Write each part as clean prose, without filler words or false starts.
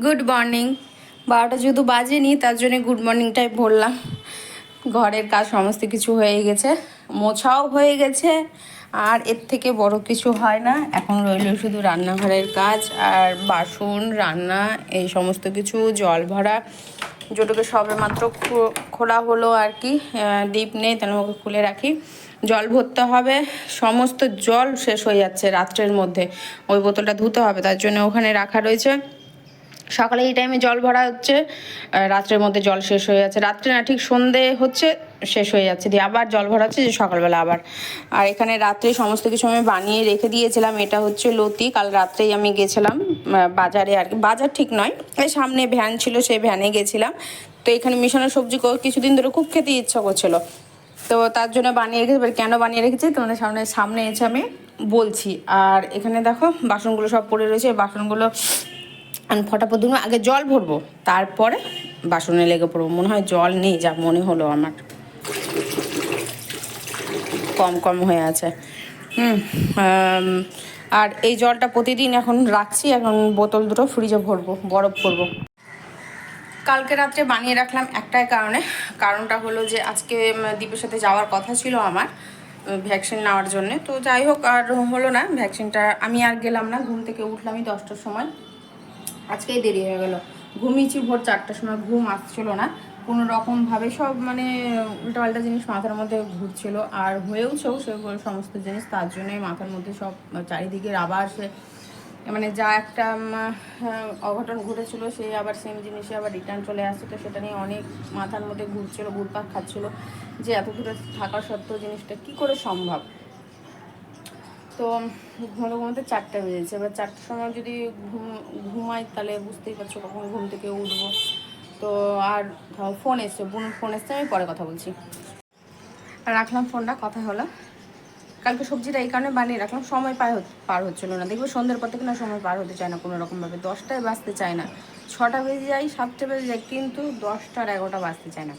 Good morning. 12টা যেহেতু বাজেনি তার জন্য গুড মর্নিংটাই বললাম। ঘরের কাজ সমস্ত কিছু হয়ে গেছে, মোছাও হয়ে গেছে, আর এর থেকে বড় কিছু হয় না। এখন রইল শুধু রান্নাঘরের কাজ আর বাসন, রান্না, এই সমস্ত কিছু, জল ভরা। যেটুকু সবে মাত্র খোলা হলো আর কি, ডিপ নেই তাহলে ওকে খুলে রাখি। জল ভরতে হবে, সমস্ত জল শেষ হয়ে যাচ্ছে রাত্রের মধ্যে। ওই বোতলটা ধুতে হবে, তার জন্য ওখানে রাখা রয়েছে। সকালে এই টাইমে জল ভরা হচ্ছে, রাত্রের মধ্যে জল শেষ হয়ে যাচ্ছে। রাত্রে না, ঠিক সন্ধে হচ্ছে শেষ হয়ে যাচ্ছে, দিয়ে আবার জল ভরা হচ্ছে যে সকালবেলা আবার। আর এখানে রাত্রে সমস্ত কিছু আমি বানিয়ে রেখে দিয়েছিলাম। এটা হচ্ছে লতি, কাল রাত্রেই আমি গেছিলাম বাজারে আর কি, বাজার ঠিক নয়, এই সামনে ভ্যান ছিল সেই ভ্যানে গেছিলাম। তো এখানে মিশানো সবজি কিছুদিন ধরে খুব খেতে ইচ্ছা করছিল, তো তার জন্য বানিয়ে রেখেছি। এবার কেন বানিয়ে রেখেছি তোমাদের সামনে এসে আমি বলছি। আর এখানে দেখো বাসনগুলো সব পড়ে রয়েছে, বাসনগুলো আমি ফটাফট ধুবো, আগে জল ভরবো তারপরে বাসনে লেগে পড়বো। মনে হয় জল নেই, যা মনে হলো আমার, কম কম হয়ে আছে। আর এই জলটা প্রতিদিন এখন রাখছি, এখন বোতল দুটো ফ্রিজে ভরবো, বরফ করবো। কালকে রাত্রে বানিয়ে রাখলাম একটাই কারণটা হলো যে আজকে দীপের সাথে যাওয়ার কথা ছিল আমার ভ্যাকসিন নেওয়ার জন্যে। তো যাই হোক, আর হলো না ভ্যাকসিনটা, আমি আর গেলাম না। ঘুম থেকে উঠলামই 10টার সময়, আজকেই দেরি হয়ে গেল। ঘুমিয়েছি ভোর 4টার সময়, ঘুম আসছিল না কোনো রকমভাবে, সব মানে উল্টাপাল্টা জিনিস মাথার মধ্যে ঘুরছিল, আর হয়েওছেও সেগুলো সমস্ত জিনিস। তার জন্যই মাথার মধ্যে সব চারিদিকে আবার সে মানে যা একটা অঘটন ঘটেছিল, সেই আবার সেম জিনিসে আবার রিটার্ন চলে আসছে। তো সেটা নিয়ে অনেক মাথার মধ্যে ঘুরছিল, ঘুরপাক খাচ্ছিল যে এত দূরে থাকা সত্ত্বেও জিনিসটা কী করে সম্ভব। তো ঘুমোতে 4টা বেজেছে। এবার 4টার সময় যদি ঘুমাই তাহলে বুঝতেই পারছো কখন ঘুম থেকে উঠবো। তো আর ফোন এসছে, বোনের ফোন এসছে, আমি পরে কথা বলছি। রাখলাম ফোনটা, কথা হলো। কালকে সবজিটা এই কারণে বানিয়ে রাখলাম, সময় পার হচ্ছিলো না। দেখবো সন্ধ্যের পর থেকে না সময় পার হতে চায় না কোনো রকমভাবে, 10টায় বাজতে চায় না। 6টা বেজে যায়, 7টা বেজে যায়, কিন্তু 10টা আর 11টা বাজতে চায় না।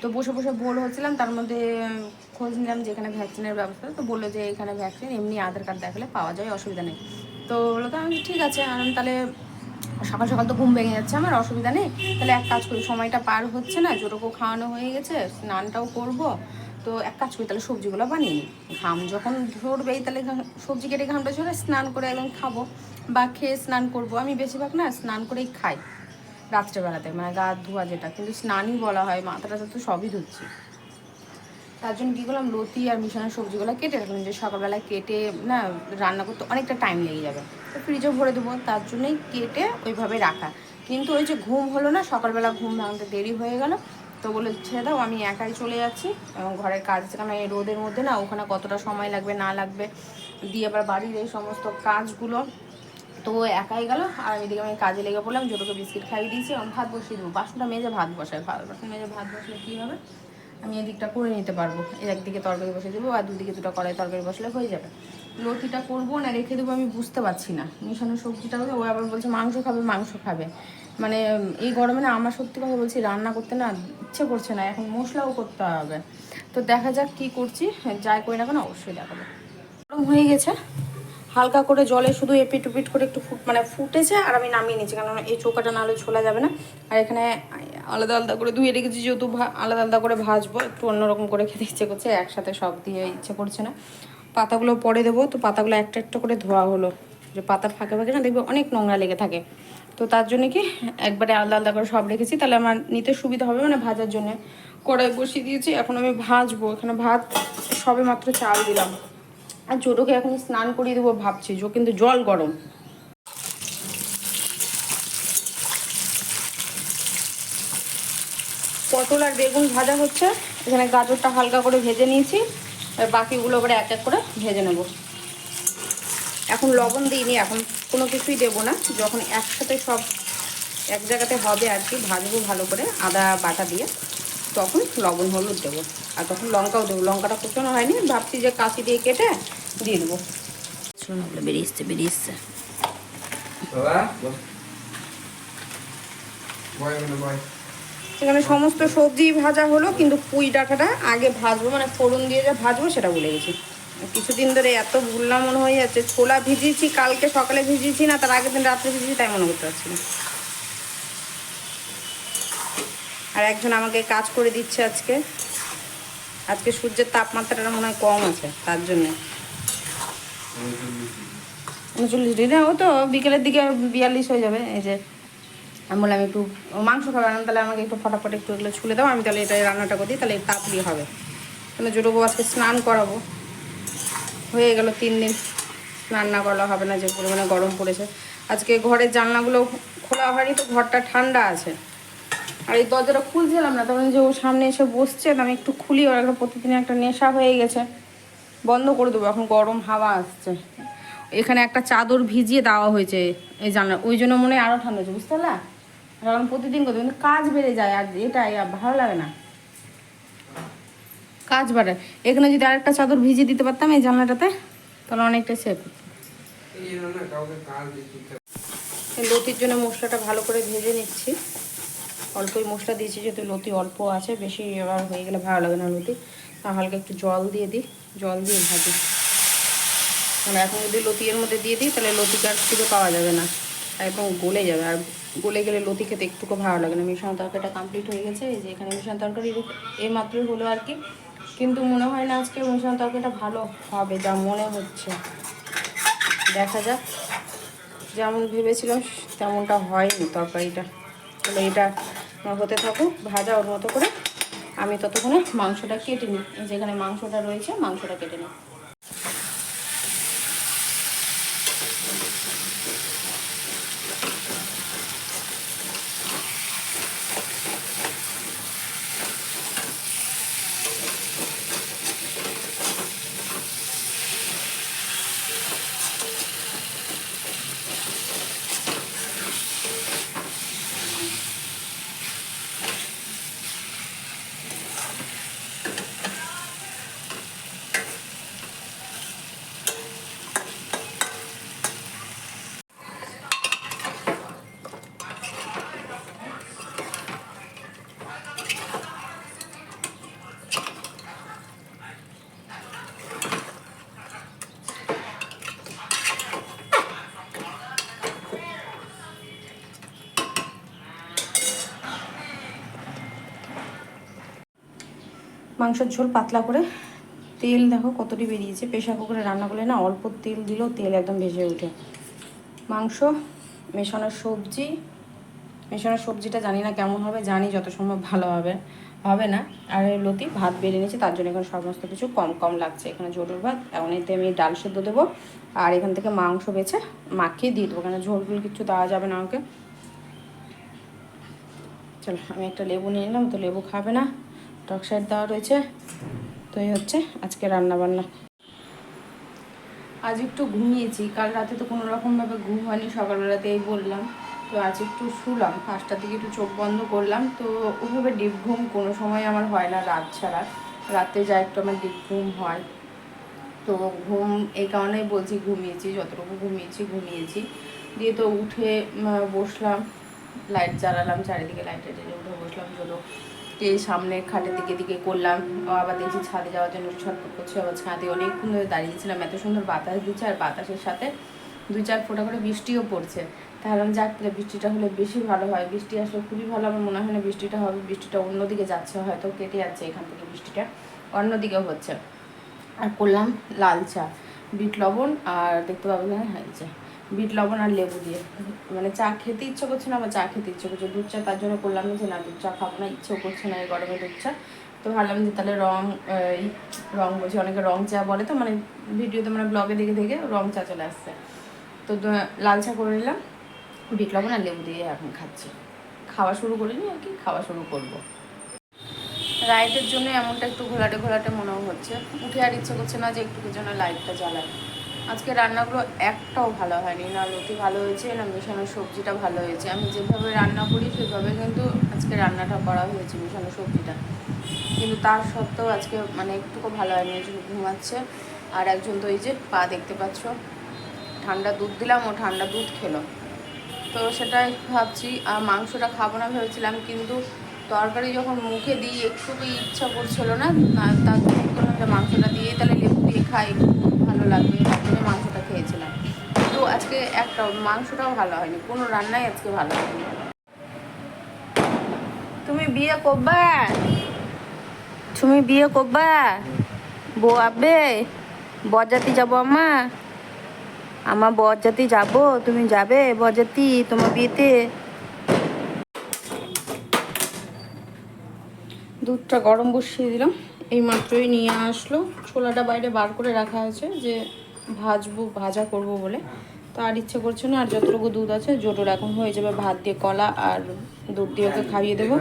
তো বসে বসে বোর হচ্ছিলাম, তার মধ্যে খোঁজ নিলাম যে এখানে ভ্যাকসিনের ব্যবস্থা। তো বললো যে এখানে ভ্যাকসিন এমনি আধার কার্ড দেখালে পাওয়া যায়, অসুবিধা নেই। তো বললো, তো আমি ঠিক আছে। আমি তাহলে সকাল সকাল তো ঘুম ভেঙে যাচ্ছে আমার, অসুবিধা নেই, তাহলে এক কাজ করি, সময়টা পার হচ্ছে না, জোরকও খাওয়ানো হয়ে গেছে, স্নানটাও করবো, তো এক কাজ করি তাহলে সবজিগুলো বানিয়ে নিই। ঘাম যখন ধরবেই তাহলে সবজি কেটে ঘামটা ঝরে স্নান করে একদম খাবো, বা খেয়ে স্নান করবো। আমি বেশিরভাগ না স্নান করেই খাই রাত্রেবেলাতে, মানে গা ধোয়া যেটা, কিন্তু স্নানই বলা হয়, মাথাটা তো সবই ধুচ্ছি। তার জন্য কী করলাম, লতি আর মিশানোর সবজিগুলো কেটে রাখলাম, যে সকালবেলায় কেটে না রান্না করতে অনেকটা টাইম লেগে যাবে, তো ফ্রিজেও ভরে দেবো, তার জন্যই কেটে ওইভাবে রাখা। কিন্তু ওই যে ঘুম হলো না, সকালবেলা ঘুম ভাঙতে দেরি হয়ে গেল, তো বলে ছেড়ে দাও, আমি একাই চলে যাচ্ছি। এবং ঘরের কাজ, কারণ এই রোদের মধ্যে না ওখানে কতটা সময় লাগবে না লাগবে, দিয়ে আবার বাড়ির এই সমস্ত কাজগুলো, তো একাই গেল। আর এদিকে আমি কাজে লেগে পড়লাম, ছোটোকে বিস্কিট খাইয়ে দিয়েছি, আমি ভাত বসিয়ে দেবো। বাসনটা মেজে ভাত বসাই, বাসন মেজে ভাত বসলে কী হবে, আমি এদিকটা করে নিতে পারবো, একদিকে তরকারি বসে দেবো আর দুদিকে দুটো কড়াই তরকারি বসলে হয়ে যাবে। লতিটা করবো না রেখে দেবো আমি বুঝতে পারছি না। মিশানো সবজিটা ও আবার বলছে মাংস খাবে। মানে এই গরমে না আমার সত্যি কথা বলছি, রান্না করতে না ইচ্ছে করছে না, এখন মশলাও করতে হবে। তো দেখা যাক কী করছি, যাই করি না কেন অবশ্যই দেখাবো। গরম হয়ে গেছে, হালকা করে জলে শুধু এপিট উপিট করে একটু ফুটেছে, আর আমি নামিয়ে নিচ্ছি, কারণ এই চৌকাটা নাহলে ছোলা যাবে না। আর এখানে আলাদা আলাদা করে ধুয়ে রেখেছি, যেহেতু আলাদা আলাদা করে ভাজবো, একটু অন্যরকম করে খেতে ইচ্ছে করছে, একসাথে সব দিয়ে ইচ্ছে করছে না। পাতাগুলো পরে দেবো, তো পাতাগুলো একটা একটা করে ধোয়া হলো, যে পাতার ফাঁকে ফাঁকে না দেখবে অনেক নোংরা লেগে থাকে, তো তার জন্য কি একবারে আলাদা আলাদা করে সব রেখেছি, তাহলে আমার নিতে সুবিধা হবে, মানে ভাজার জন্য। কড়াই বসিয়ে দিয়েছি, এখন আমি ভাজবো। এখানে ভাত সবে মাত্র চাল দিলাম, আর জোটোকে এখন স্নান করিয়ে দেবো ভাবছি, কিন্তু জল গরম। পটল আর বেগুন ভাজা হচ্ছে, এখানে গাজরটা হালকা করে ভেজে নিয়েছি, আর বাকিগুলো করে এক এক করে ভেজে নেব। এখন লবণ দিইনি, এখন কোনো কিছুই দেবো না, যখন একসাথে সব এক জায়গাতে হবে আর কি, ভাজবো ভালো করে আদা বাটা দিয়ে, তখন লবণ হলুদ দেবো, আর তখন লঙ্কাও দেবো। লঙ্কাটা কুচানো হয়নি, ভাবছি যে কাঁচি দিয়ে কেটে দিয়ে দেবো। বেরিয়ে এসছে। এখানে সমস্ত সবজি ভাজা হলো, কিন্তু পুঁই ডাঁটাটা আগে ভাজবো, মানে ফোড়ন দিয়ে যে ভাজবো সেটা ভুলে গেছি। কিছুদিন ধরে এত ভুললাম মনে হয়ে যাচ্ছে। ছোলা ভিজিয়েছি, কালকে সকালে ভিজিয়েছি না, তার আগের দিন রাত্রে ভিজিয়েছি, তাই মনে করতে পারছি না। আর একজন আমাকে কাজ করে দিচ্ছে আজকে। আজকে সূর্যের তাপমাত্রাটা মনে হয় কম আছে, তার জন্যে 39 ডিগ্রি। ও তো বিকেলের দিকে 42 হয়ে যাবে। এই যে আমি বললাম একটু মাংস খাবার আনলাম, তাহলে আমাকে একটু ফটাফট একটু এগুলো ছুলে দাও, আমি তাহলে এটা রান্নাটা করি, তাহলে তাড়াতাড়ি হবে। মানে জোটবো আজকে স্নান করাবো, হয়ে গেল 3 দিন স্নান না করলে হবে না, যে পরিমাণে গরম পড়েছে। আজকে ঘরের জানলাগুলো খোলা হয়নি, তো ঘরটা ঠান্ডা আছে। আর এই দরজাটা খুলছিলাম না, তখন যে ও সামনে এসে বসছে, আমি একটু খুলি, ওর একটা প্রতিদিন একটা নেশা হয়ে গেছে। বন্ধ করে দেবো, এখন গরম হাওয়া আসছে। এখানে একটা চাদর ভিজিয়ে দেওয়া হয়েছে এই জানলা, ওই জন্য মনে হয় আরও ঠান্ডা হয়েছে, বুঝতে পারলা? কারণ প্রতিদিন করতে কিন্তু কাজ বেড়ে যায়, আর এটাই ভালো লাগে না, কাজ বাড়ায়। এখানে যদি আরেকটা চাদর ভিজিয়ে দিতে পারতাম এই জানলাটাতে, তাহলে অনেকটা সেফ। লতির জন্য মশলাটা ভালো করে ভেজে নিচ্ছি। অল্পই মশলা দিয়েছি, যেহেতু লতি অল্প আছে, বেশি এবার হয়ে গেলে ভালো লাগে না লতি। তা হালকা একটু জল দিয়ে দিই, জল দিয়ে ভাজি। মানে এখন যদি লতি এর মধ্যে দিয়ে দিই, তাহলে লতিটা আর খুঁজে পাওয়া যাবে না, একদম গলে যাবে। আর গলে গেলে লতি খেতে একটুকু ভালো লাগে না। মিশানো তরকারিটা কমপ্লিট হয়ে গেছে। এই যে এখানে মিশানো তরকারি এই মাত্রই হলো আর কি, কিন্তু মনে হয় না আজকে মিশানো তরকারিটা ভালো হবে, যা মনে হচ্ছে। দেখা যাক, যেমন ভেবেছিলাম তেমনটা হয়নি তরকারিটা। তাহলে এটা হতে থাকুক ভাজা ওর মতো করে, আমি ততক্ষণে মাংসটা কেটে নিই। যেখানে মাংসটা রয়েছে মাংসটা কেটে নিই। মাংসের ঝোল পাতলা করে, তেল দেখো কতটি বেরিয়েছে। প্রেশার কুকারে রান্না করলে না অল্প তেল দিলেও তেল একদম ভেসে ওঠে। মাংস, মেশানো সবজি, মেশানো সবজিটা জানি না কেমন হবে, জানি যত সম্ভব ভালো হবে, হবে না। আর লতি ভাত বেড়ে নিয়েছি, তার জন্য এখানে সমস্ত কিছু কম কম লাগছে। এখানে জোরের ভাত, এখন এতে আমি ডাল সেদ্ধ দেবো, আর এখান থেকে মাংস বেছে মাখিয়ে দিয়ে দেবো। এখানে ঝোল ফুল কিছু দেওয়া যাবে না আমাকে। চলো আমি একটা লেবু নিয়ে নিলাম, তো লেবু খাবে না, টক সাইড দেওয়া রয়েছে। তো এই হচ্ছে আজকে রান্না বান্না। আজ একটু ঘুমিয়েছি, কাল রাতে তো কোনো রকমভাবে ঘুম হয়নি, সকালবেলাতেই বললাম। তো আজ একটু শুলাম, 5টার দিকে একটু চোখ বন্ধ করলাম। তো ওভাবে ডিপ ঘুম কোনো সময় আমার হয় না রাত ছাড়া, রাতে যা একটু আমার ডিপ ঘুম হয়। তো ঘুম এই কারণেই বলছি ঘুমিয়েছি, যতটুকু ঘুমিয়েছি। দিয়ে তো উঠে বসলাম, লাইট জ্বালালাম, চারিদিকে লাইটে জ্বেলে উঠে বসলাম। চলো এই সামনে খাটের দিকে করলাম, আবার দেখছি ছাদে যাওয়ার জন্য ছটফট করছে। আবার ছাদে অনেকক্ষণ ধরে দাঁড়িয়েছিলাম, এত সুন্দর বাতাস দিচ্ছে, আর বাতাসের সাথে 2-4 ফোঁটা করে বৃষ্টিও পড়ছে। তাহলে যাক, বৃষ্টিটা হলে বেশি ভালো হয়। বৃষ্টি আসলে খুবই ভালো, আমার মনে হয় না বৃষ্টিটা হবে। বৃষ্টিটা অন্যদিকে যাচ্ছে, হয়তো কেটে যাচ্ছে এখান থেকে, বৃষ্টিটা অন্যদিকে হচ্ছে। আর করলাম লাল চা, বিট লবণ, আর দেখতে পাবেন হয়েছে বিট লবণ আর লেবু দিয়ে। মানে চা খেতে ইচ্ছে করছে না, আবার চা খেতে ইচ্ছে করছে। দুধ চা তার জন্য করলাম না, যে না দুধ চা খাবো না, ইচ্ছেও করছে না এই গরমে দুধ চা। তো ভাবলাম যে তাহলে রং বলছি, অনেকে রং চা বলে, তো মানে ভিডিওতে মানে ব্লগে দেখে রং চা চলে আসছে। তো লাল চা করে নিলাম, বিট লবণ আর লেবু দিয়ে এখন খাচ্ছি। খাওয়া শুরু করিনি আর কি, খাওয়া শুরু করবো। লাইটের জন্য এমনটা একটু ঘোলাটে মনেও হচ্ছে, উঠে আর ইচ্ছে করছে না যে একটুকুর জন্য লাইটটা জ্বালায়। আজকে রান্নাগুলো একটাও ভালো হয়নি, না লতি ভালো হয়েছে, না মেশানো সবজিটা ভালো হয়েছে। আমি যেভাবে রান্না করি সেভাবে কিন্তু আজকে রান্নাটা করা হয়েছে, মেশানো সবজিটা, কিন্তু তার সত্ত্বেও আজকে মানে একটুকু ভালো হয়নি। একজন ঘুমাচ্ছে, আর একজন তো এই যে পা দেখতে পাচ্ছ, ঠান্ডা দুধ দিলাম, ও ঠান্ডা দুধ খেলো। তো সেটাই ভাবছি। আর মাংসটা খাবো না ভেবেছিলাম, কিন্তু তরকারি যখন মুখে দিই একটুকু ইচ্ছা করছিল না, তার জন্য করলাম যে মাংসটা দিয়েই তাহলে লেবু দিয়ে খাই, একটু ভালো লাগবে, তার জন্য মাংসটা খেয়েছিলাম। তো আজকে মাংসটাও ভালো হয়নি, কোনো রান্নাই আজকে ভালো হয়নি। তুমি বিয়ে করবা? তুমি বিয়ে করবা? বউ আবে? বরযাত্রী যাবো আমার বরযাত্রী যাবো, তুমি যাবে বরযাত্রী তোমার বিয়েতে? দুধটা গরম বসিয়ে দিলাম, এই মাত্রই নিয়ে আসলো। ছোলাটা বাইরে বার করে রাখা আছে যে ভাজা করব বলে, তো আর ইচ্ছে করছে না। আর যতটুকু দুধ আছে জোটোর এখন হয়ে যাবে, ভাত দিয়ে কলা আর দুধ দিয়ে ওকে খাইয়ে দেবো।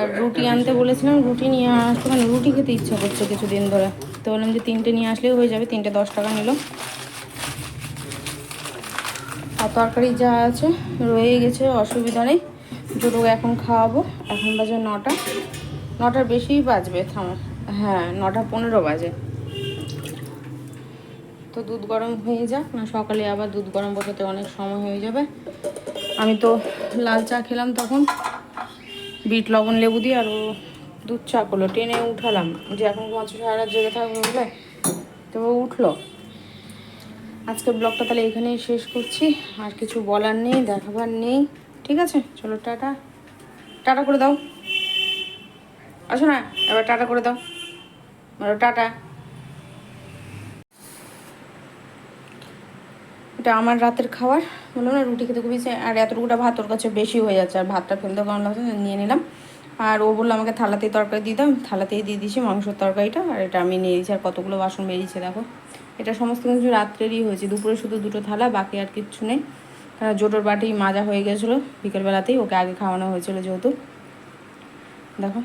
আর রুটি আনতে বলেছিলাম, রুটি নিয়ে আসতে, মানে রুটি খেতে ইচ্ছা করছে কিছুদিন ধরে, তো বললাম যে 3টে নিয়ে আসলেই হয়ে যাবে। 3টে 10 টাকা নিল। আর তরকারি যা আছে রয়ে গেছে, অসুবিধা নেই। জোটোকে এখন খাওয়াবো। এখন বাজে 9টা, 9টার বেশিই বাজবে, থামো, হ্যাঁ 9টা 15 বাজে। তো দুধ গরম হয়ে যাক না, সকালে আবার দুধ গরম বসাতে অনেক সময় হয়ে যাবে। আমি তো লাল চা খেলাম তখন, বিট লবণ লেবু দিয়ে, আর ও দুধ চা করলো। টেনে উঠালাম যে এখন 5 সারা রাত জেগে থাকবে বলে, তো ও উঠলো। আজকের ব্লগটা তাহলে এখানেই শেষ করছি, আর কিছু বলার নেই, দেখাবার নেই। ঠিক আছে, চলো টাটা। টাটা করে দাও, আসো না এবার টাটা করে দাও, টাটা। এটা আমার রাতের খাবার, বললাম না রুটি খেতে খুবই, আর এতটুকুটা ভাত ওর কাছে বেশি হয়ে যাচ্ছে, আর ভাতটা ফেলতে কেমন লাগছে নিয়ে নিলাম। আর ও বললো আমাকে থালাতেই তরকারি দিয়ে দাও, থালাতেই দিয়ে দিয়েছি মাংসের তরকারিটা, আর এটা আমি নিয়ে দিয়েছি। আর কতগুলো বাসন বেরিয়েছে দেখো। এটা সমস্ত কিছু রাত্রেরই হয়েছে, দুপুরে শুধু 2টো থালা, বাকি আর কিচ্ছু নেই। জোটোর বাটি মাজা হয়ে গেছিলো বিকেলবেলাতেই, ওকে আগে খাওয়ানো হয়েছিল যেহেতু। দেখো